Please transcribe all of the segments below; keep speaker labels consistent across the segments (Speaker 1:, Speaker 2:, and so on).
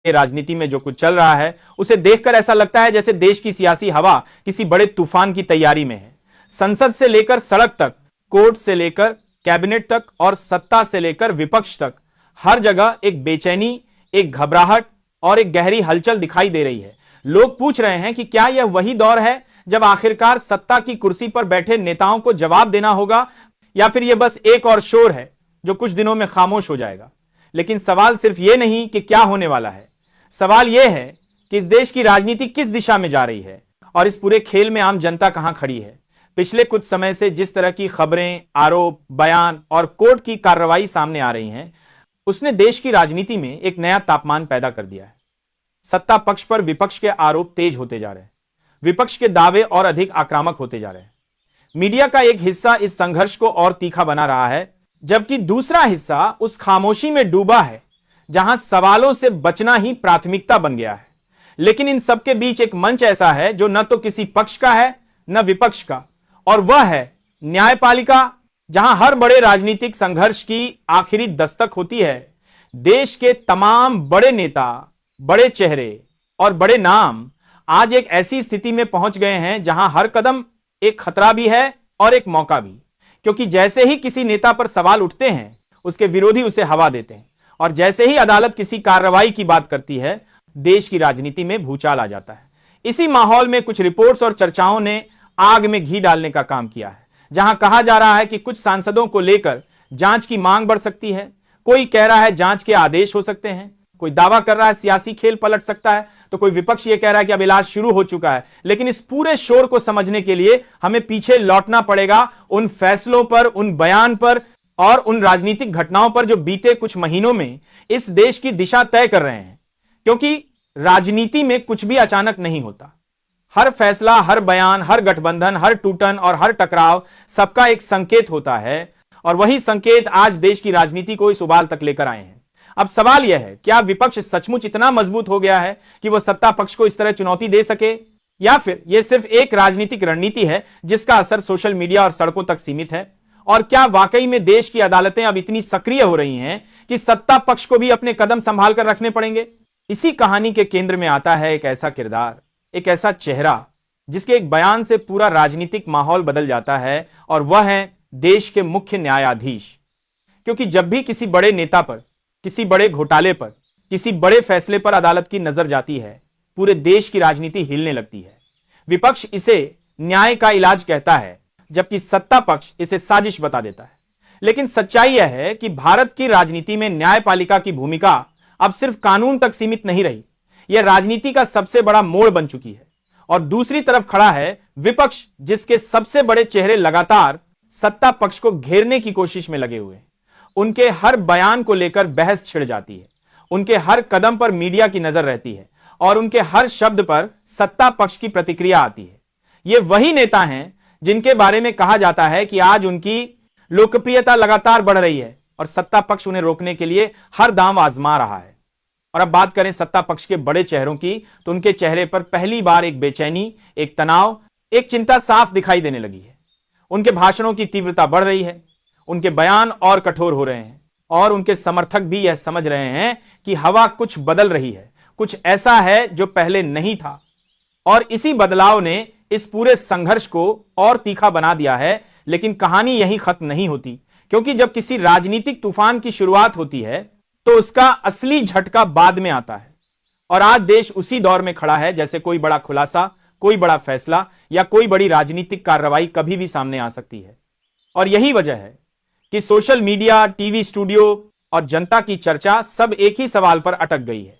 Speaker 1: राजनीति में जो कुछ चल रहा है उसे देखकर ऐसा लगता है जैसे देश की सियासी हवा किसी बड़े तूफान की तैयारी में है। संसद से लेकर सड़क तक, कोर्ट से लेकर कैबिनेट तक और सत्ता से लेकर विपक्ष तक हर जगह एक बेचैनी, एक घबराहट और एक गहरी हलचल दिखाई दे रही है। लोग पूछ रहे हैं कि क्या यह वही दौर है जब आखिरकार सत्ता की कुर्सी पर बैठे नेताओं को जवाब देना होगा, या फिर यह बस एक और शोर है जो कुछ दिनों में खामोश हो जाएगा। लेकिन सवाल सिर्फ यह नहीं कि क्या होने वाला है, सवाल यह है कि इस देश की राजनीति किस दिशा में जा रही है और इस पूरे खेल में आम जनता कहां खड़ी है। पिछले कुछ समय से जिस तरह की खबरें, आरोप, बयान और कोर्ट की कार्रवाई सामने आ रही हैं, उसने देश की राजनीति में एक नया तापमान पैदा कर दिया है। सत्ता पक्ष पर विपक्ष के आरोप तेज होते जा रहे हैं, विपक्ष के दावे और अधिक आक्रामक होते जा रहे हैं। मीडिया का एक हिस्सा इस संघर्ष को और तीखा बना रहा है, जबकि दूसरा हिस्सा उस खामोशी में डूबा है जहां सवालों से बचना ही प्राथमिकता बन गया है। लेकिन इन सबके बीच एक मंच ऐसा है जो न तो किसी पक्ष का है न विपक्ष का, और वह है न्यायपालिका, जहां हर बड़े राजनीतिक संघर्ष की आखिरी दस्तक होती है। देश के तमाम बड़े नेता, बड़े चेहरे और बड़े नाम आज एक ऐसी स्थिति में पहुंच गए हैं जहां हर कदम एक खतरा भी है और एक मौका भी, क्योंकि जैसे ही किसी नेता पर सवाल उठते हैं उसके विरोधी उसे हवा देते हैं, और जैसे ही अदालत किसी कार्रवाई की बात करती है देश की राजनीति में भूचाल आ जाता है। इसी माहौल में कुछ रिपोर्ट्स और चर्चाओं ने आग में घी डालने का काम किया है, जहां कहा जा रहा है कि कुछ सांसदों को लेकर जांच की मांग बढ़ सकती है, कोई कह रहा है जांच के आदेश हो सकते हैं, कोई दावा कर रहा है सियासी खेल पलट सकता है, तो कोई विपक्ष ये कह रहा है कि अब इलाज शुरू हो चुका है। लेकिन इस पूरे शोर को समझने के लिए हमें पीछे लौटना पड़ेगा उन फैसलों पर, उन बयान पर और उन राजनीतिक घटनाओं पर जो बीते कुछ महीनों में इस देश की दिशा तय कर रहे हैं। क्योंकि राजनीति में कुछ भी अचानक नहीं होता। हर फैसला, हर बयान, हर गठबंधन, हर टूटन और हर टकराव सबका एक संकेत होता है, और वही संकेत आज देश की राजनीति को इस उबाल तक लेकर आए हैं। अब सवाल यह है, क्या विपक्ष सचमुच इतना मजबूत हो गया है कि वह सत्ता पक्ष को इस तरह चुनौती दे सके, या फिर यह सिर्फ एक राजनीतिक रणनीति है जिसका असर सोशल मीडिया और सड़कों तक सीमित है? और क्या वाकई में देश की अदालतें अब इतनी सक्रिय हो रही हैं कि सत्ता पक्ष को भी अपने कदम संभाल कर रखने पड़ेंगे? इसी कहानी के केंद्र में आता है एक ऐसा किरदार, एक ऐसा चेहरा जिसके एक बयान से पूरा राजनीतिक माहौल बदल जाता है, और वह है देश के मुख्य न्यायाधीश। क्योंकि जब भी किसी बड़े नेता पर, किसी बड़े घोटाले पर, किसी बड़े फैसले पर अदालत की नजर जाती है, पूरे देश की राजनीति हिलने लगती है। विपक्ष इसे न्याय का इलाज कहता है, जबकि सत्ता पक्ष इसे साजिश बता देता है। लेकिन सच्चाई यह है कि भारत की राजनीति में न्यायपालिका की भूमिका अब सिर्फ कानून तक सीमित नहीं रही, यह राजनीति का सबसे बड़ा मोड़ बन चुकी है। और दूसरी तरफ खड़ा है विपक्ष, जिसके सबसे बड़े चेहरे लगातार सत्ता पक्ष को घेरने की कोशिश में लगे हुए हैं। उनके हर बयान को लेकर बहस छिड़ जाती है, उनके हर कदम पर मीडिया की नजर रहती है, और उनके हर शब्द पर सत्ता पक्ष की प्रतिक्रिया आती है। ये वही नेता हैं जिनके बारे में कहा जाता है कि आज उनकी लोकप्रियता लगातार बढ़ रही है और सत्ता पक्ष उन्हें रोकने के लिए हर दांव आजमा रहा है। और अब बात करें सत्ता पक्ष के बड़े चेहरों की, तो उनके चेहरे पर पहली बार एक बेचैनी, एक तनाव, एक चिंता साफ दिखाई देने लगी है। उनके भाषणों की तीव्रता बढ़ रही है, उनके बयान और कठोर हो रहे हैं, और उनके समर्थक भी यह समझ रहे हैं कि हवा कुछ बदल रही है, कुछ ऐसा है जो पहले नहीं था। और इसी बदलाव ने इस पूरे संघर्ष को और तीखा बना दिया है। लेकिन कहानी यही खत्म नहीं होती, क्योंकि जब किसी राजनीतिक तूफान की शुरुआत होती है तो उसका असली झटका बाद में आता है। और आज देश उसी दौर में खड़ा है जैसे कोई बड़ा खुलासा, कोई बड़ा फैसला या कोई बड़ी राजनीतिक कार्रवाई कभी भी सामने आ सकती है। और यही वजह है कि सोशल मीडिया, टीवी स्टूडियो और जनता की चर्चा सब एक ही सवाल पर अटक गई है,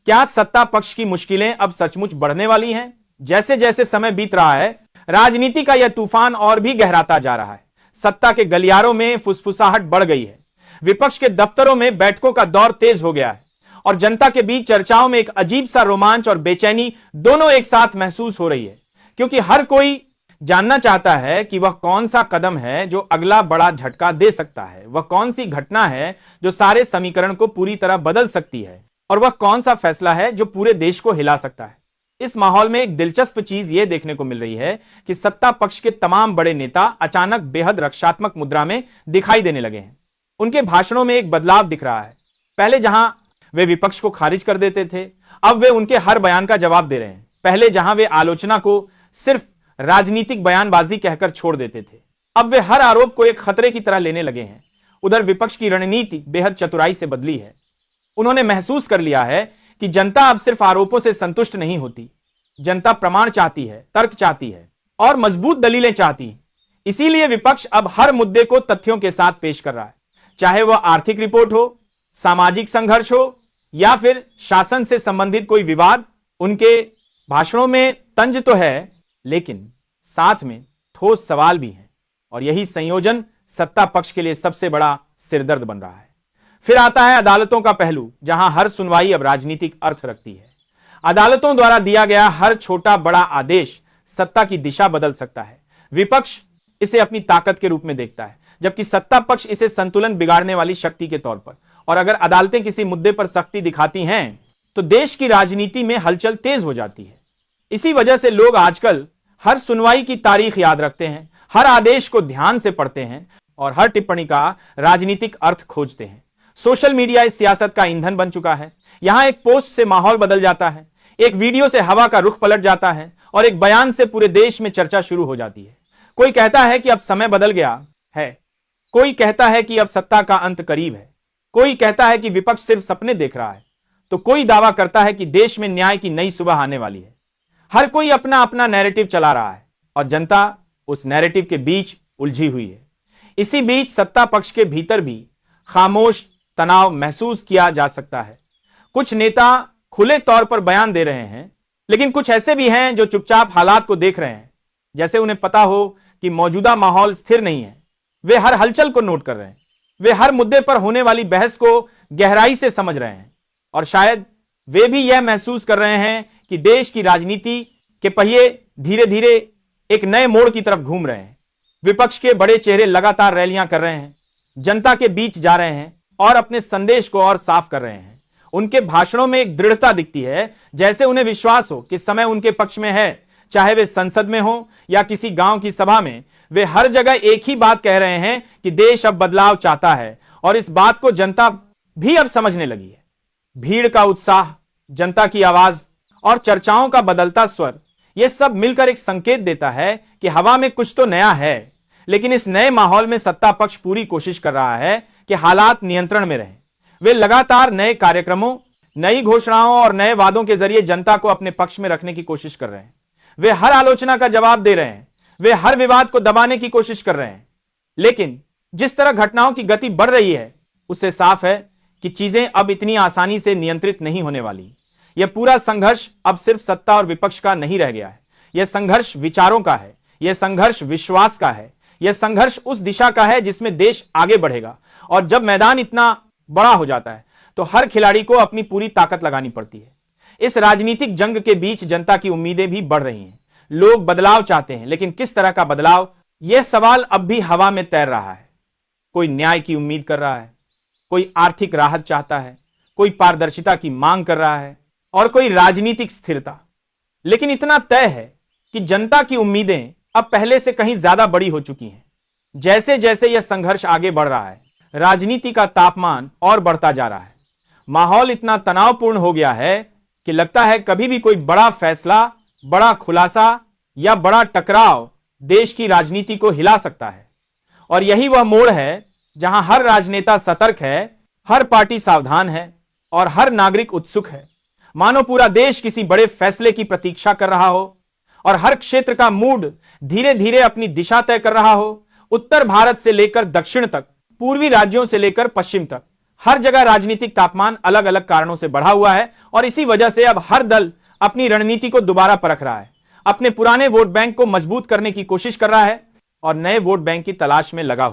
Speaker 1: क्या सत्ता पक्ष की मुश्किलें अब सचमुच बढ़ने वाली हैं? जैसे जैसे समय बीत रहा है, राजनीति का यह तूफान और भी गहराता जा रहा है। सत्ता के गलियारों में फुसफुसाहट बढ़ गई है, विपक्ष के दफ्तरों में बैठकों का दौर तेज हो गया है, और जनता के बीच चर्चाओं में एक अजीब सा रोमांच और बेचैनी दोनों एक साथ महसूस हो रही है। क्योंकि हर कोई जानना चाहता है कि वह कौन सा कदम है जो अगला बड़ा झटका दे सकता है, वह कौन सी घटना है जो सारे समीकरण को पूरी तरह बदल सकती है, और वह कौन सा फैसला है जो पूरे देश को हिला सकता है। इस माहौल में एक दिलचस्प चीज यह देखने को मिल रही है कि सत्ता पक्ष के तमाम बड़े नेता अचानक बेहद रक्षात्मक मुद्रा में दिखाई देने लगे हैं। उनके भाषणों में एक बदलाव दिख रहा है। पहले जहां वे विपक्ष को खारिज कर देते थे, अब वे उनके हर बयान का जवाब दे रहे हैं। पहले जहां वे आलोचना को सिर्फ राजनीतिक बयानबाजी कहकर छोड़ देते थे, अब वे हर आरोप को एक खतरे की तरह लेने लगे हैं। उधर विपक्ष की रणनीति बेहद चतुराई से बदली है। उन्होंने महसूस कर लिया है कि जनता अब सिर्फ आरोपों से संतुष्ट नहीं होती, जनता प्रमाण चाहती है, तर्क चाहती है और मजबूत दलीलें चाहती है। इसीलिए विपक्ष अब हर मुद्दे को तथ्यों के साथ पेश कर रहा है, चाहे वह आर्थिक रिपोर्ट हो, सामाजिक संघर्ष हो या फिर शासन से संबंधित कोई विवाद। उनके भाषणों में तंज तो है, लेकिन साथ में ठोस सवाल भी हैं, और यही संयोजन सत्ता पक्ष के लिए सबसे बड़ा सिरदर्द बन रहा है। फिर आता है अदालतों का पहलू, जहां हर सुनवाई अब राजनीतिक अर्थ रखती है। अदालतों द्वारा दिया गया हर छोटा बड़ा आदेश सत्ता की दिशा बदल सकता है। विपक्ष इसे अपनी ताकत के रूप में देखता है, जबकि सत्ता पक्ष इसे संतुलन बिगाड़ने वाली शक्ति के तौर पर। और अगर अदालतें किसी मुद्दे पर सख्ती दिखाती हैं तो देश की राजनीति में हलचल तेज हो जाती है। इसी वजह से लोग आजकल हर सुनवाई की तारीख याद रखते हैं, हर आदेश को ध्यान से पढ़ते हैं और हर टिप्पणी का राजनीतिक अर्थ खोजते हैं। सोशल मीडिया इस सियासत का ईंधन बन चुका है। यहां एक पोस्ट से माहौल बदल जाता है, एक वीडियो से हवा का रुख पलट जाता है और एक बयान से पूरे देश में चर्चा शुरू हो जाती है। कोई कहता है कि अब समय बदल गया है, कोई कहता है कि अब सत्ता का अंत करीब है, कोई कहता है कि विपक्ष सिर्फ सपने देख रहा है, तो कोई दावा करता है कि देश में न्याय की नई सुबह आने वाली है। हर कोई अपना अपना नैरेटिव चला रहा है और जनता उस नैरेटिव के बीच उलझी हुई है। इसी बीच सत्ता पक्ष के भीतर भी खामोश तनाव महसूस किया जा सकता है। कुछ नेता खुले तौर पर बयान दे रहे हैं, लेकिन कुछ ऐसे भी हैं जो चुपचाप हालात को देख रहे हैं, जैसे उन्हें पता हो कि मौजूदा माहौल स्थिर नहीं है। वे हर हलचल को नोट कर रहे हैं, वे हर मुद्दे पर होने वाली बहस को गहराई से समझ रहे हैं और शायद वे भी यह महसूस कर रहे हैं कि देश की राजनीति के पहिए धीरे धीरे एक नए मोड़ की तरफ घूम रहे हैं। विपक्ष के बड़े चेहरे लगातार रैलियां कर रहे हैं, जनता के बीच जा रहे हैं और अपने संदेश को और साफ कर रहे हैं। उनके भाषणों में एक दृढ़ता दिखती है, जैसे उन्हें विश्वास हो कि समय उनके पक्ष में है। चाहे वे संसद में हो या किसी गांव की सभा में, वे हर जगह एक ही बात कह रहे हैं कि देश अब बदलाव चाहता है और इस बात को जनता भी अब समझने लगी है। भीड़ का उत्साह, जनता की आवाज और चर्चाओं का बदलता स्वर, यह सब मिलकर एक संकेत देता है कि हवा में कुछ तो नया है। लेकिन इस नए माहौल में सत्ता पक्ष पूरी कोशिश कर रहा है कि हालात नियंत्रण में रहें। वे लगातार नए कार्यक्रमों, नई घोषणाओं और नए वादों के जरिए जनता को अपने पक्ष में रखने की कोशिश कर रहे हैं। वे हर आलोचना का जवाब दे रहे हैं, वे हर विवाद को दबाने की कोशिश कर रहे हैं। लेकिन जिस तरह घटनाओं की गति बढ़ रही है, उससे साफ है कि चीजें अब इतनी आसानी से नियंत्रित नहीं होने वाली। यह पूरा संघर्ष अब सिर्फ सत्ता और विपक्ष का नहीं रह गया है। यह संघर्ष विचारों का है, यह संघर्ष विश्वास का है, यह संघर्ष उस दिशा का है जिसमें देश आगे बढ़ेगा। और जब मैदान इतना बड़ा हो जाता है तो हर खिलाड़ी को अपनी पूरी ताकत लगानी पड़ती है। इस राजनीतिक जंग के बीच जनता की उम्मीदें भी बढ़ रही हैं। लोग बदलाव चाहते हैं, लेकिन किस तरह का बदलाव, यह सवाल अब भी हवा में तैर रहा है। कोई न्याय की उम्मीद कर रहा है, कोई आर्थिक राहत चाहता है, कोई पारदर्शिता की मांग कर रहा है और कोई राजनीतिक स्थिरता। लेकिन इतना तय है कि जनता की उम्मीदें अब पहले से कहीं ज्यादा बड़ी हो चुकी हैं। जैसे जैसे यह संघर्ष आगे बढ़ रहा है, राजनीति का तापमान और बढ़ता जा रहा है। माहौल इतना तनावपूर्ण हो गया है कि लगता है कभी भी कोई बड़ा फैसला, बड़ा खुलासा या बड़ा टकराव देश की राजनीति को हिला सकता है। और यही वह मोड़ है जहां हर राजनेता सतर्क है, हर पार्टी सावधान है और हर नागरिक उत्सुक है। मानो पूरा देश किसी बड़े फैसले की प्रतीक्षा कर रहा हो और हर क्षेत्र का मूड धीरे धीरे अपनी दिशा तय कर रहा हो। उत्तर भारत से लेकर दक्षिण तक, पूर्वी राज्यों से लेकर पश्चिम तक, हर जगह राजनीतिक तापमान अलग अलग कारणों से बढ़ा हुआ है और इसी वजह से अब हर दल अपनी रणनीति को दोबारा परख रहा है, अपने पुराने वोट बैंक को मजबूत करने की कोशिश कर रहा है और नए वोट बैंक की तलाश में लगा हुआ है।